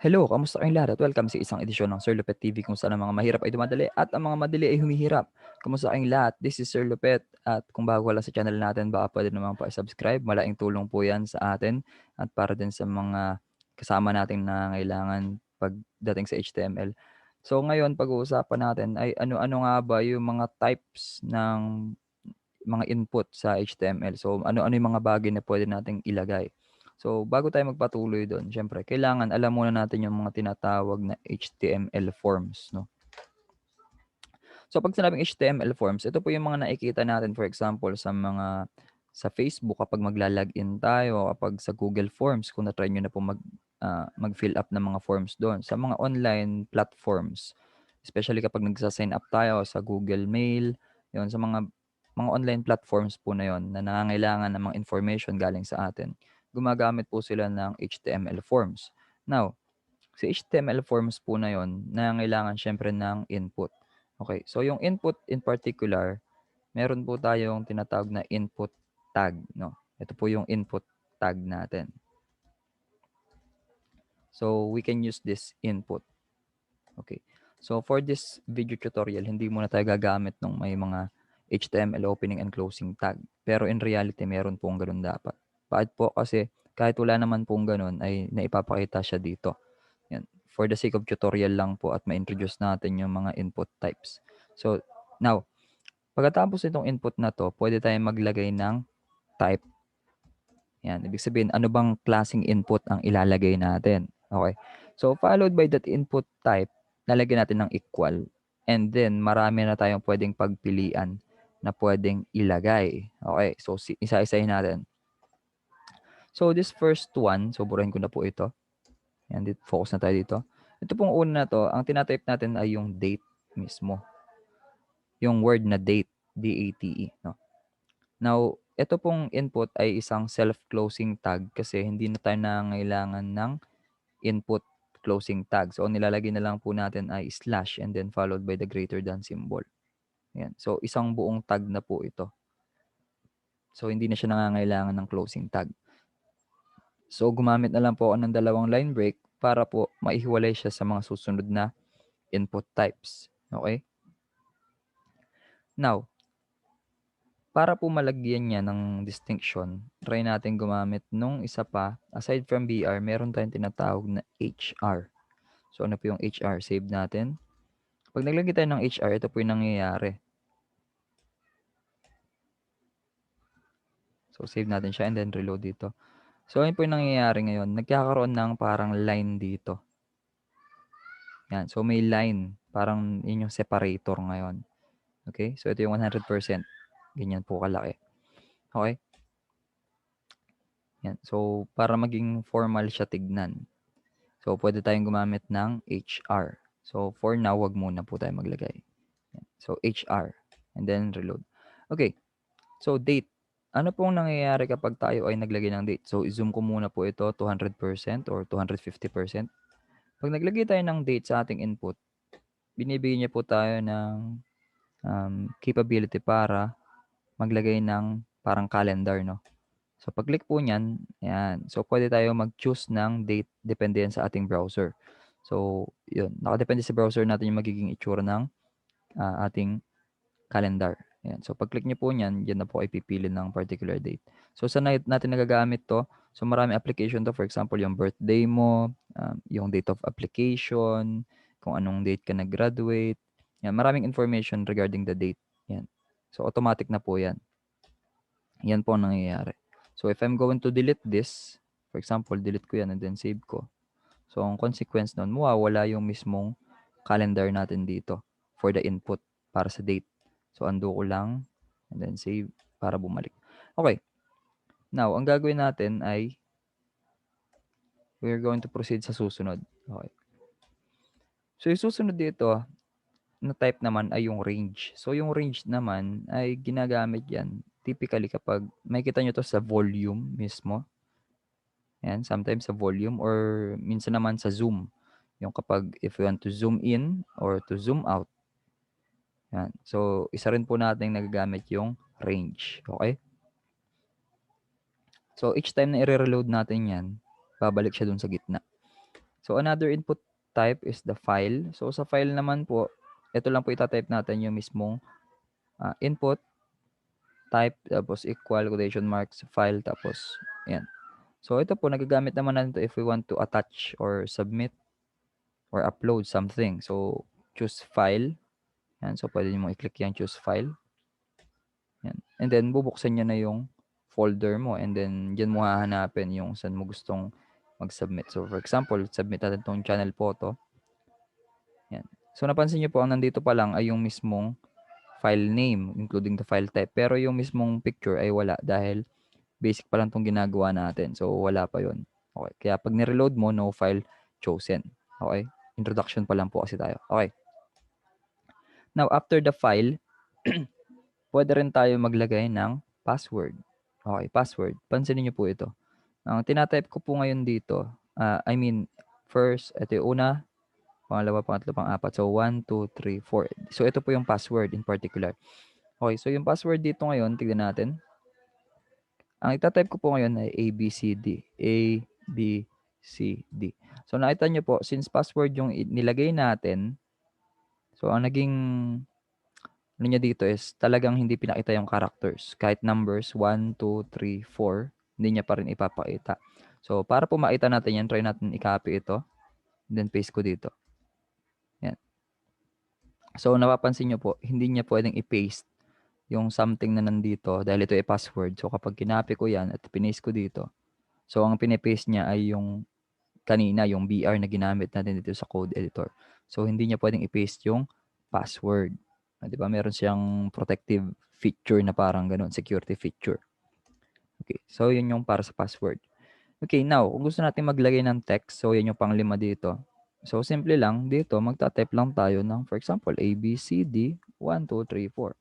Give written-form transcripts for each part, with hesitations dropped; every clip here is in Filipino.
Hello, kamusta kayong lahat at welcome sa isang edisyon ng Sir Lupheht TV kung saan ang mga mahirap ay dumadali at ang mga madali ay humihirap. Kamusta kayong lahat? This is Sir Lupheht at kung bago ka lang sa channel natin, baka pwede naman pa i-subscribe. Malaking tulong po yan sa atin at para din sa mga kasama nating nangangailangan pagdating sa HTML. So ngayon, pag-uusapan natin ay ano-ano nga ba yung mga types ng mga input sa HTML. So ano-ano yung mga bagay na pwede nating ilagay. So, bago tayo magpatuloy doon, siyempre kailangan alam muna natin yung mga tinatawag na HTML forms, no? So, pag sinabing HTML forms, ito po yung mga nakikita natin, for example, sa Facebook kapag magla-login tayo, kapag sa Google Forms, kung na-try niyo na po mag-fill up ng mga forms doon. Sa mga online platforms, especially kapag nagsa-sign up tayo sa Google Mail, yun, sa mga online platforms po na yon na nangangailangan ng mga information galing sa atin, gumagamit po sila ng HTML forms. Now, sa HTML forms po na yon, nangangailangan syempre ng input. Okay, so yung input in particular, meron po tayong tinatawag na input tag, no? Ito po yung input tag natin. So, we can use this input. Okay. So, for this video tutorial, hindi muna tayo gagamit ng may mga HTML opening and closing tag. Pero in reality, meron pong ganun dapat. Bakit po? Kasi kahit wala naman pong ganun, ay naipapakita siya dito. Yan. For the sake of tutorial lang po at ma-introduce natin yung mga input types. So, now, pagkatapos itong input na to, pwede tayong maglagay ng type. Yan. Ibig sabihin, ano bang klaseng input ang ilalagay natin? Okay. So, followed by that input type, lalagyan natin ng equal. And then, marami na tayong pwedeng pagpilian na pwedeng ilagay. Okay. So, isa-isahin natin. So, this first one, so burahin ko na po ito. Yan, focus na tayo dito. Ito pong una na to, ang tinatype natin ay yung date mismo. Yung word na date, D-A-T-E. No? Now, ito pong input ay isang self-closing tag kasi hindi na tayo nangangailangan ng input closing tag. So, ang nilalagay na lang po natin ay slash and then followed by the greater than symbol. Yan. So, isang buong tag na po ito. So, hindi na siya nangangailangan ng closing tag. So, gumamit na lang po ako ng dalawang line break para po maihiwalay siya sa mga susunod na input types. Okay? Now, para po malagyan niya ng distinction, try natin gumamit nung isa pa. Aside from BR, meron tayong tinatawag na HR. So, ano po yung HR? Save natin. Pag naglagay tayo ng HR, ito po yung nangyayari. So, save natin siya and then reload dito. So, ano po yung nangyayari ngayon? Nagkakaroon ng parang line dito. Yan. So, may line. Parang yun yung separator ngayon. Okay? So, ito yung 100%. Ganyan po kalaki. Okay? Yan. So, para maging formal siya tignan. So, pwede tayong gumamit ng HR. So, for now, wag muna po tayo maglagay. Yan. So, HR. And then, reload. Okay. So, date. Ano pong nangyayari kapag tayo ay naglagay ng date? So, i-zoom ko muna po ito 200% or 250%. Pag naglagay tayo ng date sa ating input, binibigyan niya po tayo ng capability para maglagay ng parang calendar, no? So, pag-click po niyan, yan. So, pwede tayo mag-choose ng date depende yan sa ating browser. So, yun. Nakadepende sa browser natin yung magiging itsura ng ating calendar. Yan. So, pag-click niyo po niyan, yan na po ay pipili ng particular date. So, saan natin nagagamit to? So, marami application to. For example, yung birthday mo, yung date of application, kung anong date ka nag-graduate. Yan. Maraming information regarding the date. Yan. So, automatic na po yan. Yan po ang nangyayari. So, if I'm going to delete this, for example, delete ko yan and then save ko. So, ang consequence nun, mawawala yung mismong calendar natin dito for the input para sa date. So, undo ko lang and then save para bumalik. Okay. Now, ang gagawin natin ay we're going to proceed sa susunod. Okay. So, yung susunod dito na type naman ay yung range. So, yung range naman ay ginagamit yan typically kapag makikita nyo to sa volume mismo. Yan, sometimes sa volume or minsan naman sa zoom. Yung kapag if you want to zoom in or to zoom out. Yan. So, isa rin po natin nagagamit yung range. Okay? So, each time na i-reload natin yan, babalik siya dun sa gitna. So, another input type is the file. So, sa file naman po, ito lang po ita-type natin yung mismong input, type, tapos equal, quotation marks, file, tapos yan. So, ito po, nagagamit naman natin ito if we want to attach or submit or upload something. So, choose file. Yan. So, pwede nyo i-click yan, choose file. Yan. And then, bubuksan nyo na yung folder mo. And then, dyan mo hahanapin yung saan mo gustong mag-submit. So, for example, submit natin itong channel photo. Yan. So, napansin nyo po, ang nandito pa lang ay yung mismong file name, including the file type. Pero yung mismong picture ay wala dahil basic pa lang itong ginagawa natin. So, wala pa yon. Okay. Kaya pag ni-reload mo, no file chosen. Okay. Introduction pa lang po kasi tayo. Okay. Now, after the file, pwede rin tayo maglagay ng password. Okay, password. Pansinin niyo po ito. Ang tinatype ko po ngayon dito, first, ito yung una, pangalawa, pangatlo, pang-apat. So, 1, 2, 3, 4. So, ito po yung password in particular. Okay, so yung password dito ngayon, tignan natin. Ang itatype ko po ngayon ay ABCD. ABCD. So, nakita nyo po, since password yung nilagay natin, so, ang naging ano niya dito is talagang hindi pinakita yung characters. Kahit numbers, 1, 2, 3, 4, hindi niya pa rin ipapakita. So, para po makita natin yan, try natin i-copy ito. Then, paste ko dito. Yan. So, napapansin nyo po, hindi niya pwedeng i-paste yung something na nandito dahil ito ay password. So, kapag kinopy ko yan at pinaste ko dito, so, ang pinapaste niya ay yung kanina, yung BR na ginamit natin dito sa code editor. So, hindi niya pwedeng i-paste yung password. Di ba? Meron siyang protective feature na parang ganun, security feature. Okay, so yun yung para sa password. Okay, now, kung gusto natin maglagay ng text, so yun yung pang-5 dito. So, simple lang, dito, magta-type lang tayo ng, for example, ABCD, 1, 2, 3, 4.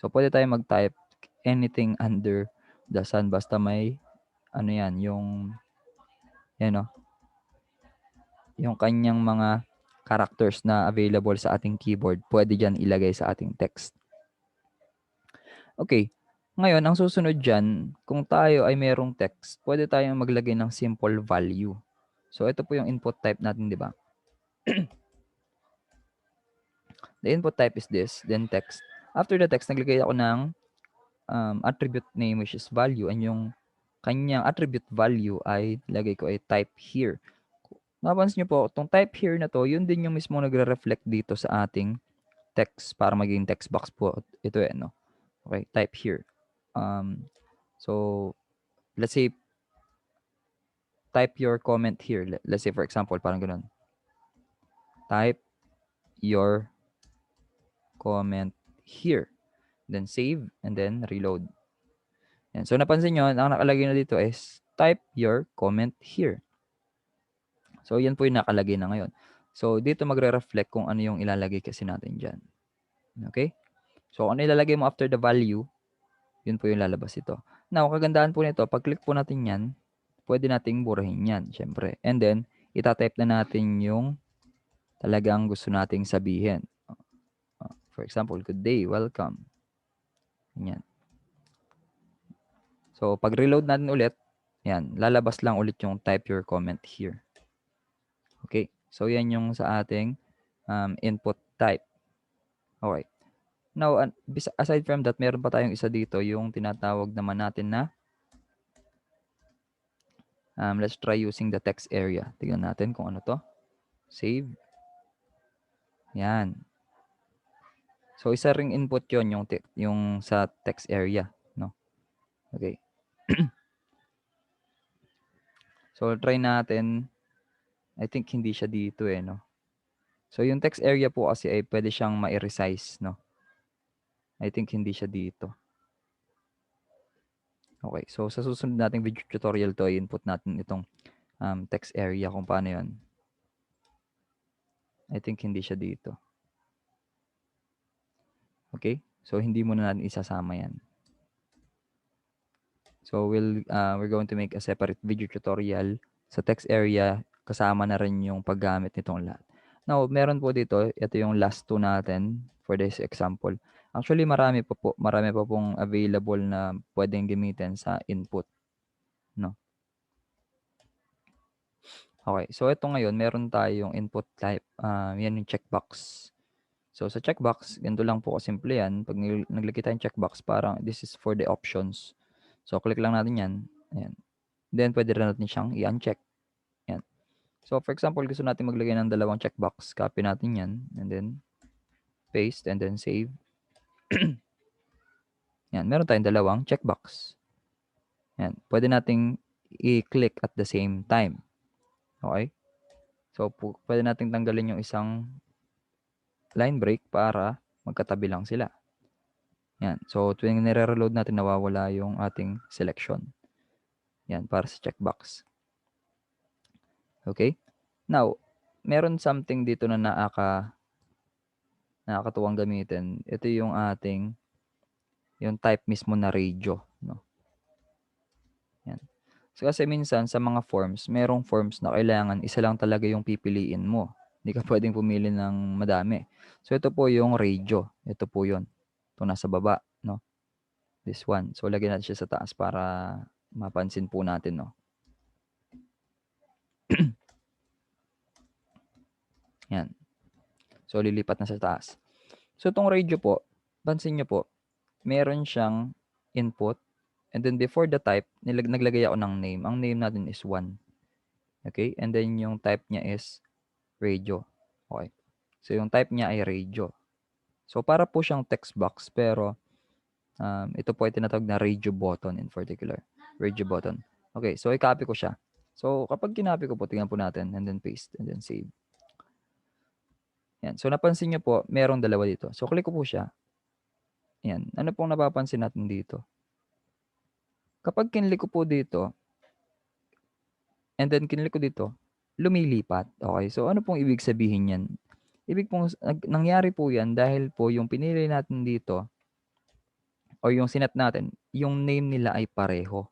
So, pwede tayo mag-type anything under the sun, basta may, ano yan, yung, yan o, yung kanyang mga characters na available sa ating keyboard, pwede dyan ilagay sa ating text. Okay, ngayon, ang susunod dyan, kung tayo ay merong text, pwede tayong maglagay ng simple value. So, ito po yung input type natin, di ba? The input type is this, then text. After the text, naglagay ako ng attribute name which is value, and yung kanyang attribute value ay lagay ko ay type here. Napansin nyo po, itong type here na to, yun din yung mismo nagre-reflect dito sa ating text para maging text box po. Ito no? Okay, type here. So, let's say, type your comment here. Let's say, for example, parang ganun. Type your comment here. Then save, and then reload. Yan. So, napansin nyo, ang nakalagay na dito is type your comment here. So, yan po yung nakalagay na ngayon. So, dito magre-reflect kung ano yung ilalagay kasi natin dyan. Okay? So, kung ano ilalagay mo after the value, yun po yung lalabas ito. Now, kagandahan po nito, pag click po natin yan, pwede nating burahin yan, syempre. And then, itatype na natin yung talagang gusto nating sabihin. For example, good day, welcome. Yan. So, pag reload natin ulit, yan, lalabas lang ulit yung type your comment here. Okay. So, yan yung sa ating input type. Okay. Now, aside from that, meron pa tayong isa dito, yung tinatawag naman natin na let's try using the text area. Tingnan natin kung ano to. Save. Yan. So, isa ring input yon yung sa text area. No? Okay. So, try natin. I think hindi siya dito no? So, yung text area po kasi ay pwede siyang ma-resize, no? I think hindi siya dito. Okay. So, sa susunod nating video tutorial to, i-input natin itong text area kung paano yon. I think hindi siya dito. Okay? So, hindi muna natin isasama yan. So, we're going to make a separate video tutorial sa text area. Kasama na rin yung paggamit nitong lahat. Now, meron po dito, ito yung last two natin for this example. Actually, marami pa pong available na pwedeng gamitin sa input. No? Okay, so ito ngayon meron tayong input type, yan yung checkbox. So sa checkbox, ganito lang po kasimple yan. 'Pag naglagay tayong checkbox parang this is for the options. So click lang natin yan, ayan. Then puwede rin natin siyang i-uncheck, yan. So for example, gusto natin maglagay ng dalawang checkbox, copy natin yan and then paste and then save. Yan, meron tayong dalawang checkbox. Yan, puwede nating i-click at the same time, okey? So puwede nating tanggalin yung isang line break para magkatabi lang sila. Yan, so tuwing nire-reload natin nawawala yung ating selection. Yan, para sa checkbox. Okay? Now, meron something dito na nakakatuwang gamitin. Ito yung yung type mismo na radio, 'no? Yan. So, kasi minsan sa mga forms, merong forms na kailangan isa lang talaga yung pipiliin mo. Hindi ka puwedeng pumili ng madami. So, ito po yung radio, ito po yun. Itong nasa baba, 'no, this one. So, lagyan natin siya sa taas para mapansin po natin, 'no. Yan. So, lilipat na sa taas. So, itong radio po, pansin niyo po, meron siyang input and then before the type naglagay ako ng name. Ang name natin is 1, okay? And then yung type niya is radio, okey. So, yung type niya ay radio. So, para po siyang text box pero, ito po ay tinatawag na radio button in particular, radio button. Okay, so i-copy ko siya. So, kapag kinopy ko po, tingnan po natin and then paste and then save. Yan, so napansin niyo po merong dalawa dito. So, click ko po siya. Yan, ano pong napapansin natin dito? Kapag kinlik ko po dito and then kinlik ko dito, lumilipat, okey. So, ano pong ibig sabihin niyan? Ibig pong nangyari po 'yan dahil po yung pinili natin dito o yung sinet natin, yung name nila ay pareho,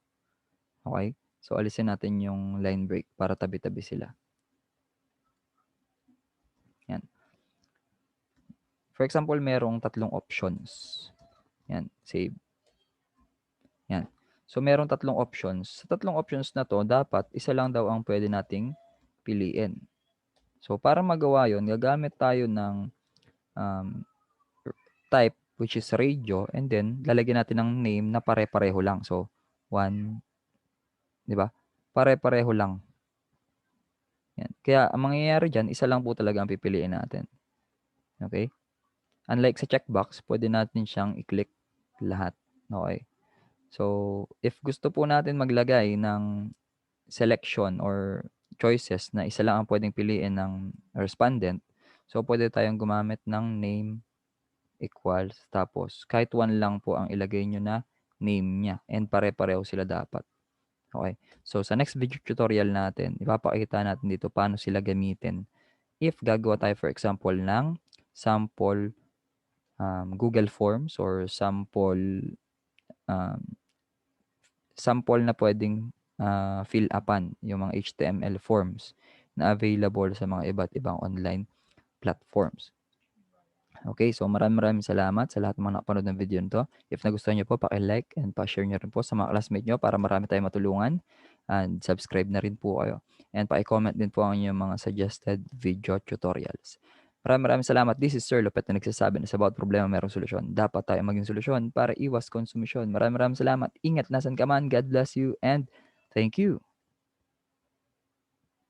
okey. So, alisin natin yung line break para tabi-tabi sila. Yan. For example, merong tatlong options. Yan, save. Yan. So, merong tatlong options. Sa tatlong options na 'to, dapat isa lang daw ang puwede nating piliin. So, para magawa 'yun, gagamit tayo ng, um, type which is radio and then lalagyan natin ng name na pare-pareho lang. So, 1, 'di ba? Pare-pareho lang. Yan. Kaya ang mangyayari diyan, isa lang po talaga ang pipiliin natin. Okay? Unlike sa checkbox, puwede natin siyang i-click lahat. Okay? So, if gusto po natin maglagay ng selection or choices na isa lang ang puwedeng piliin ng respondent, so puwede tayong gumamit ng name equals tapos kahit 1 lang po ang ilagay niyo na name niya and pare-pareho sila dapat. Okay? So, sa next video tutorial natin, ipapakita natin dito paano sila gamitin if gagawa tayo for example ng sample, Google Forms or um, sample na puwedeng, fill upan yung mga HTML forms na available sa mga iba't ibang online platforms. Okay, so maraming salamat sa lahat ng mga nakapanood ng video nito. If nagustuhan niyo po, paki-like and pa-share niyo rin po sa mga classmate niyo para marami tayong matulungan and subscribe na rin po kayo. And paki-comment din po ang inyong mga suggested video tutorials. Maraming salamat. This is Sir Lupheht na nagsasabi na sa bawat problema merong solusyon. Dapat tayong maging solusyon para iwas konsumisyon. Maraming salamat. Ingat nasan ka man. God bless you and thank you.